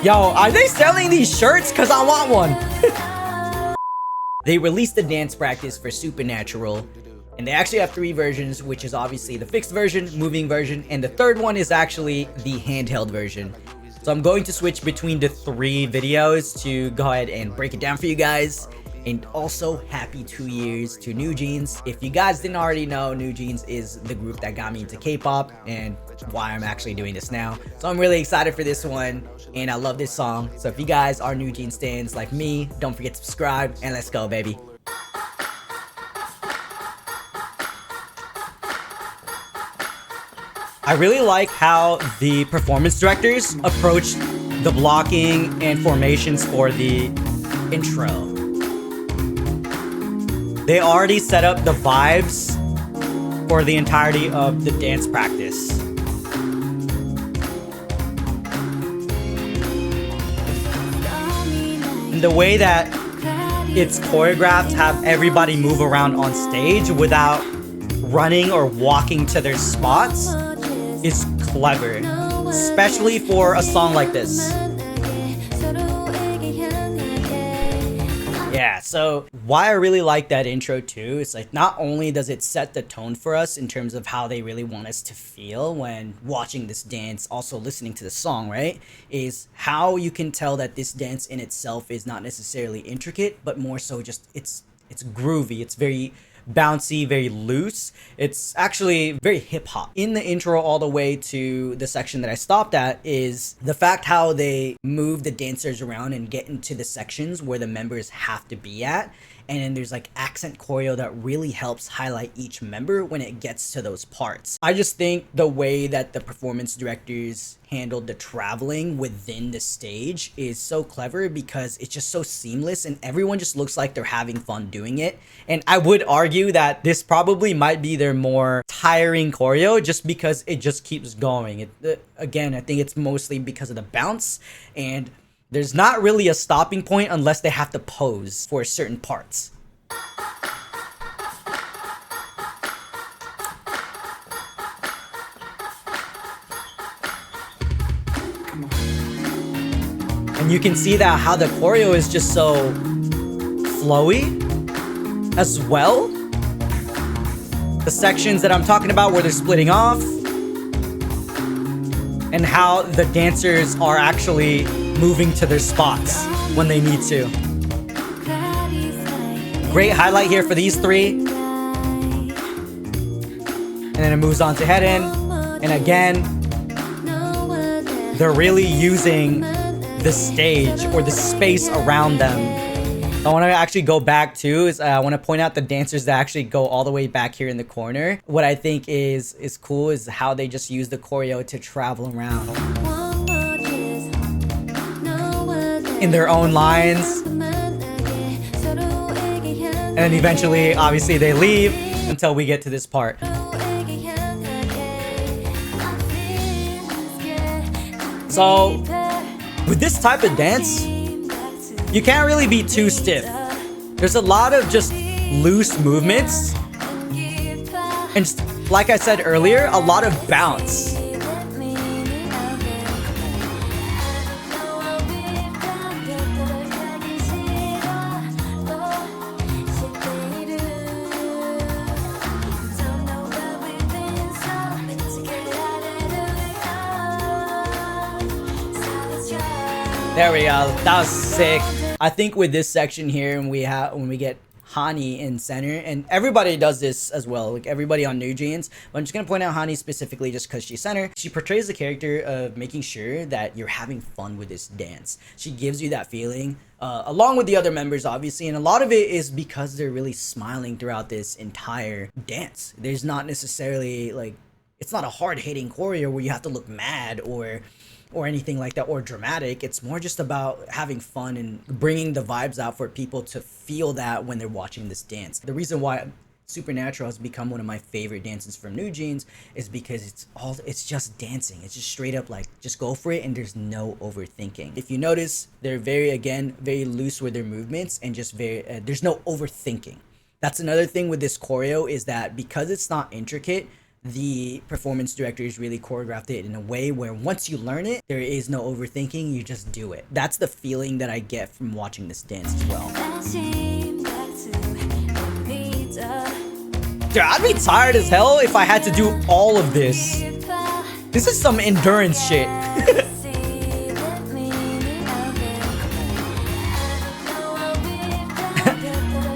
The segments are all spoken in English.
Yo, are they selling these shirts? Cause I want one. They released the dance practice for Supernatural, and they actually have 3 versions, which is obviously the fixed version, moving version, and the third one is actually the handheld version. So I'm going to switch between the 3 videos to go ahead and break it down for you guys. And also, happy 2 years to NewJeans. If you guys didn't already know, NewJeans is the group that got me into K-pop and why I'm actually doing this now. So I'm really excited for this one, and I love this song. So if you guys are NewJeans stans like me, don't forget to subscribe, and let's go, baby. I really like how the performance directors approached the blocking and formations for the intro. They already set up the vibes for the entirety of the dance practice. And the way that it's choreographed, have everybody move around on stage without running or walking to their spots is clever, especially for a song like this. Yeah, so why I really like that intro too is like, not only does it set the tone for us in terms of how they really want us to feel when watching this dance, also listening to the song, right? Is how you can tell that this dance in itself is not necessarily intricate, but more so just it's groovy, it's very bouncy, very loose. It's actually very hip-hop. In the intro all the way to the section that I stopped at is the fact how they move the dancers around and get into the sections where the members have to be at. And then there's like accent choreo that really helps highlight each member when it gets to those parts. I just think the way that the performance directors handled the traveling within the stage is so clever because it's just so seamless and everyone just looks like they're having fun doing it. And I would argue that this probably might be their more tiring choreo just because it just keeps going. Again, I think it's mostly because of the bounce, and there's not really a stopping point unless they have to pose for certain parts. And you can see that how the choreo is just so flowy as well. The sections that I'm talking about where they're splitting off, and how the dancers are actually moving to their spots when they need to. Great highlight here for these 3. And then it moves on to head in. And again, they're really using the stage or the space around them. I want to actually go back too, is I want to point out the dancers that actually go all the way back here in the corner. What I think is cool is how they just use the choreo to travel around in their own lines. And then eventually, obviously, they leave until we get to this part. So, with this type of dance, you can't really be too stiff. There's a lot of just loose movements. And just, like I said earlier, a lot of bounce. There we go. That was sick. I think with this section here, when we get Hani in center, and everybody does this as well, like everybody on NewJeans, but I'm just gonna point out Hani specifically just because she's center. She portrays the character of making sure that you're having fun with this dance. She gives you that feeling, along with the other members, obviously, and a lot of it is because they're really smiling throughout this entire dance. There's not necessarily like, it's not a hard-hitting choreo where you have to look mad or anything like that, or dramatic. It's more just about having fun and bringing the vibes out for people to feel that when they're watching this dance. The reason why Supernatural has become one of my favorite dances from NewJeans is because it's just dancing. It's just straight up like, just go for it, and there's no overthinking. If you notice, they're very loose with their movements, and just there's no overthinking. That's another thing with this choreo, is that because it's not intricate, the performance directors really choreographed it in a way where once you learn it, there is no overthinking, you just do it. That's the feeling that I get from watching this dance as well. Dude, I'd be tired as hell if I had to do all of this. This is some endurance shit.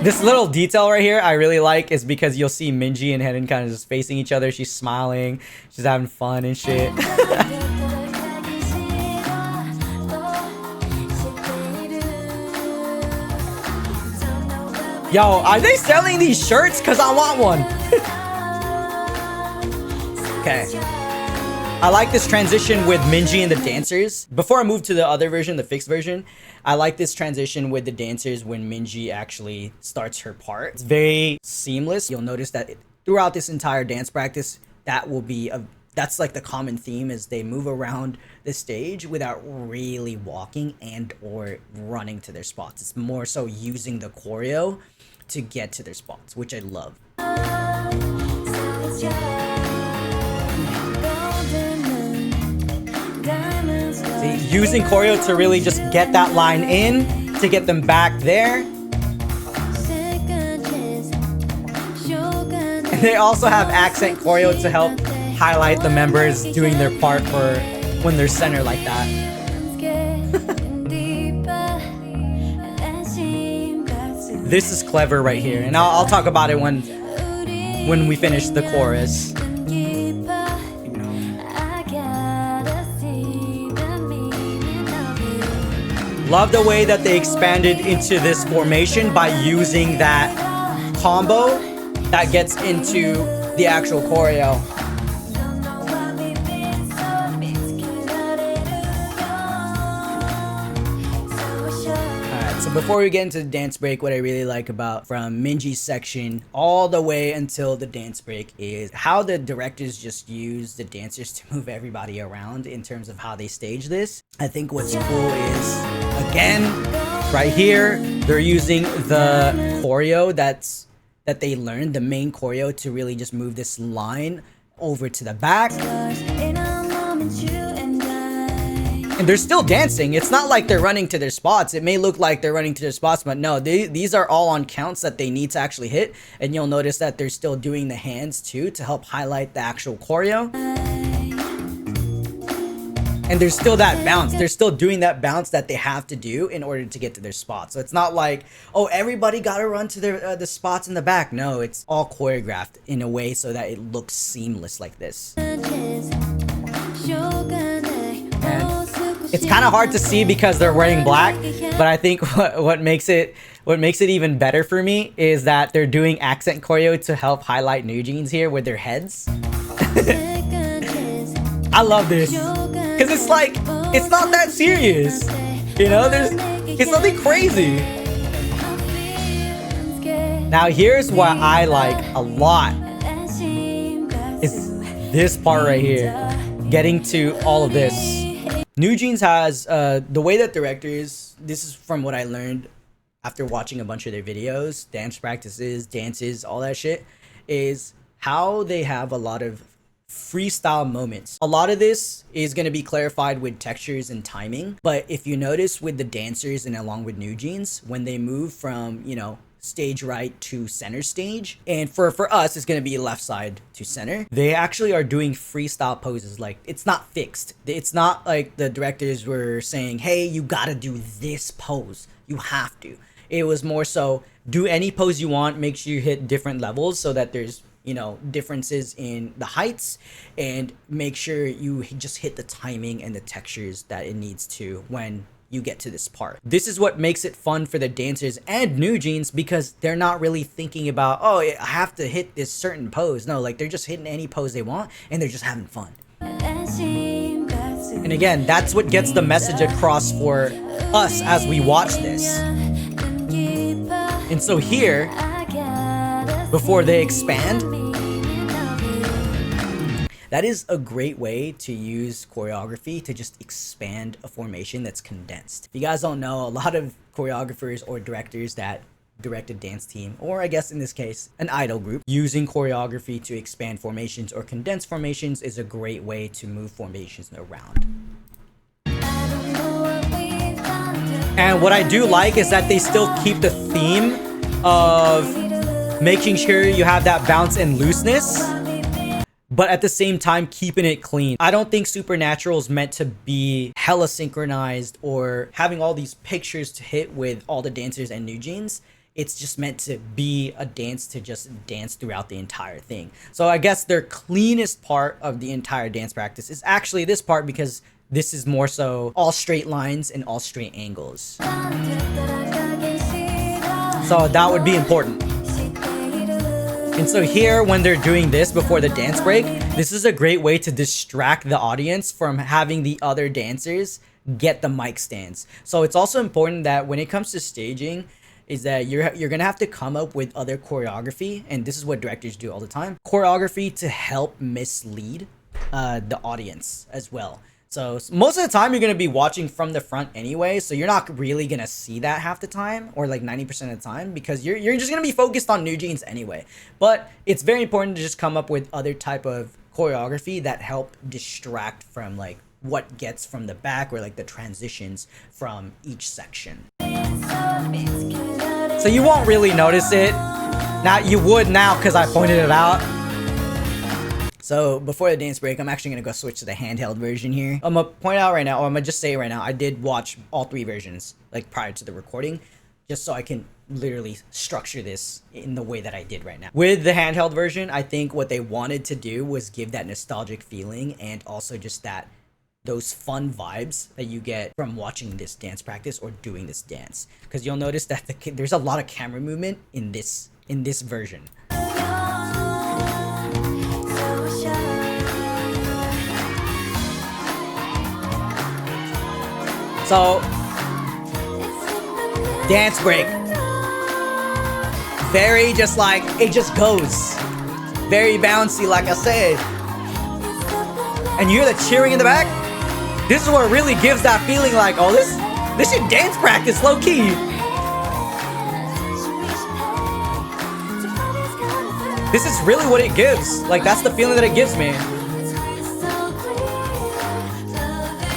This little detail right here I really like is because you'll see Minji and Henan kind of just facing each other. She's smiling, she's having fun and shit. Yo, are they selling these shirts? Cause I want one. Okay. I like this transition with Minji and the dancers. Before I move to the other version, the fixed version, I like this transition with the dancers when Minji actually starts her part. It's very seamless. You'll notice that throughout this entire dance practice, that's like the common theme, is they move around the stage without really walking and or running to their spots. It's more so using the choreo to get to their spots, which I love. See, using choreo to really just get that line in, to get them back there. And they also have accent choreo to help highlight the members doing their part for when they're center like that. This is clever right here, and I'll talk about it when we finish the chorus. Love the way that they expanded into this formation by using that combo that gets into the actual choreo. Alright, so before we get into the dance break, what I really like about from Minji's section all the way until the dance break is how the directors just use the dancers to move everybody around in terms of how they stage this. I think what's cool is, again, right here, they're using the choreo that they learned, the main choreo, to really just move this line over to the back. And they're still dancing. It's not like they're running to their spots. It may look like they're running to their spots, but no, these are all on counts that they need to actually hit. And you'll notice that they're still doing the hands too to help highlight the actual choreo. And there's still that bounce. They're still doing that bounce that they have to do in order to get to their spot. So it's not like, oh, everybody got to run to their the spots in the back. No, it's all choreographed in a way so that it looks seamless like this. And it's kind of hard to see because they're wearing black, but I think what makes it even better for me is that they're doing accent choreo to help highlight NewJeans here with their heads. I love this. Because it's like, it's not that serious. You know, it's nothing crazy. Now here's what I like a lot. Is this part right here. Getting to all of this. NewJeans has, the way that directors, this is from what I learned after watching a bunch of their videos, dance practices, dances, all that shit, is how they have a lot of freestyle moments. A lot of this is going to be clarified with textures and timing, but if you notice with the dancers and along with NewJeans, when they move from, you know, stage right to center stage, and for us it's going to be left side to center, they actually are doing freestyle poses. Like, it's not fixed. It's not like the directors were saying, hey, you gotta do this pose, you have to. It was more so, do any pose you want, make sure you hit different levels so that there's, you know, differences in the heights, and make sure you just hit the timing and the textures that it needs to when you get to this part. This is what makes it fun for the dancers and NewJeans, because they're not really thinking about, oh, I have to hit this certain pose. No, like, they're just hitting any pose they want and they're just having fun. And again, that's what gets the message across for us as we watch this. And so here, before they expand, that is a great way to use choreography to just expand a formation that's condensed. If you guys don't know, a lot of choreographers or directors that direct a dance team, or I guess in this case, an idol group. Using choreography to expand formations or condense formations is a great way to move formations around. And what I do like is that they still keep the theme of making sure you have that bounce and looseness, but at the same time keeping it clean. I don't think Supernatural is meant to be hella synchronized or having all these pictures to hit with all the dancers and NewJeans. It's just meant to be a dance to just dance throughout the entire thing. So I guess their cleanest part of the entire dance practice is actually this part, because this is more so all straight lines and all straight angles. So that would be important. And so here, when they're doing this before the dance break, this is a great way to distract the audience from having the other dancers get the mic stands. So it's also important that when it comes to staging, is that you're gonna have to come up with other choreography, and this is what directors do all the time. Choreography to help mislead the audience as well. So most of the time you're going to be watching from the front anyway, so you're not really going to see that half the time, or like 90% of the time, because you're just going to be focused on NewJeans anyway. But it's very important to just come up with other type of choreography that help distract from like what gets from the back, or like the transitions from each section. So you won't really notice it. Now you would now, because I pointed it out. So before the dance break, I'm actually going to go switch to the handheld version here. I'm going to point out right now, or I'm going to just say right now, I did watch all 3 versions, like prior to the recording, just so I can literally structure this in the way that I did right now. With the handheld version, I think what they wanted to do was give that nostalgic feeling, and also just those fun vibes that you get from watching this dance practice or doing this dance. Because you'll notice that there's a lot of camera movement in this version. So, dance break. Very just like, it just goes. Very bouncy, like I said. And you hear the cheering in the back? This is what really gives that feeling like, oh, this is dance practice, low key. This is really what it gives. Like, that's the feeling that it gives me.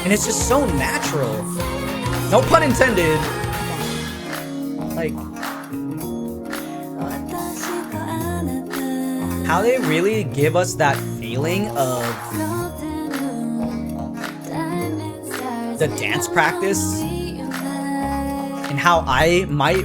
And it's just so natural. No pun intended. Like, how they really give us that feeling of the dance practice and how I might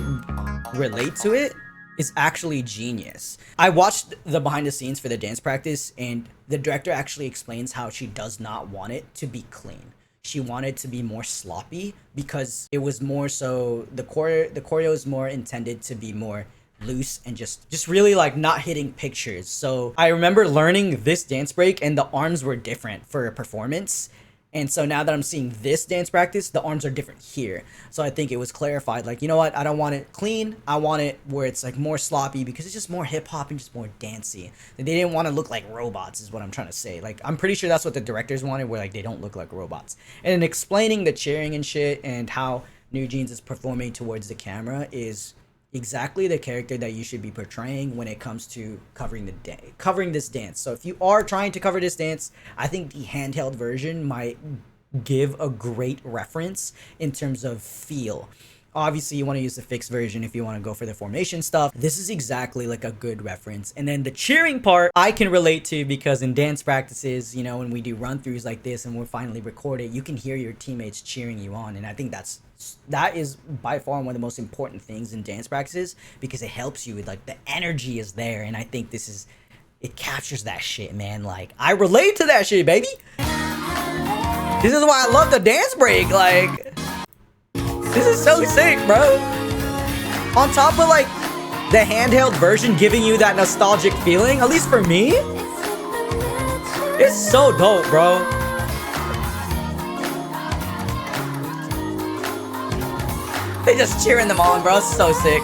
relate to it is actually genius. I watched the behind the scenes for the dance practice, and the director actually explains how she does not want it to be clean. She wanted to be more sloppy, because it was more so the choreo is more intended to be more loose and just really like not hitting pictures. So I remember learning this dance break, and the arms were different for a performance. And so now that I'm seeing this dance practice, the arms are different here. So I think it was clarified, like, you know what? I don't want it clean. I want it where it's like more sloppy, because it's just more hip hop and just more dancey. They didn't want to look like robots, is what I'm trying to say. Like, I'm pretty sure that's what the directors wanted, where like they don't look like robots. And then explaining the cheering and shit and how NewJeans is performing towards the camera is exactly the character that you should be portraying when it comes to covering this dance. So if you are trying to cover this dance, I think the handheld version might give a great reference in terms of feel. Obviously, you want to use the fixed version if you want to go for the formation stuff. This is exactly like a good reference. And then the cheering part, I can relate to, because in dance practices, you know, when we do run-throughs like this and we're finally recorded, you can hear your teammates cheering you on. And I think that is by far one of the most important things in dance practices, because it helps you with like the energy is there. And I think it captures that shit, man. Like, I relate to that shit, baby. This is why I love the dance break. Like, this is so sick, bro. On top of like the handheld version giving you that nostalgic feeling, at least for me, it's so dope, bro. They just cheering them on, bro. It's so sick.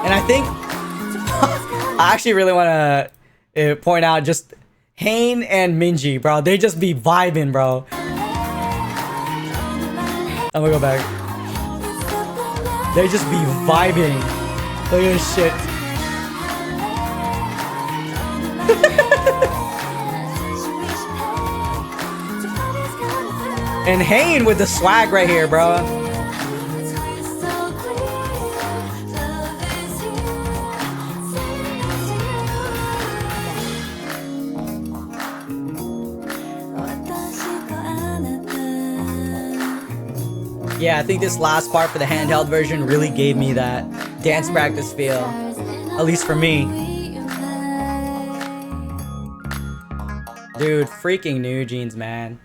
And I think I actually really want to point out just Hane and Minji, bro, they just be vibing, bro. I'm gonna go back. They just be vibing. Look at this shit. And Hane with the swag right here, bro. Yeah, I think this last part for the handheld version really gave me that dance practice feel. At least for me. Dude, freaking NewJeans, man.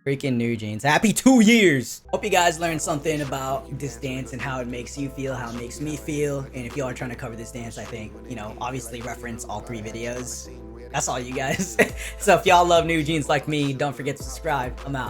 Freaking NewJeans. Happy 2 years! Hope you guys learned something about this dance and how it makes you feel, how it makes me feel. And if you are trying to cover this dance, I think, you know, obviously reference all 3 videos. That's all, you guys. So if y'all love NewJeans like me, don't forget to subscribe. I'm out.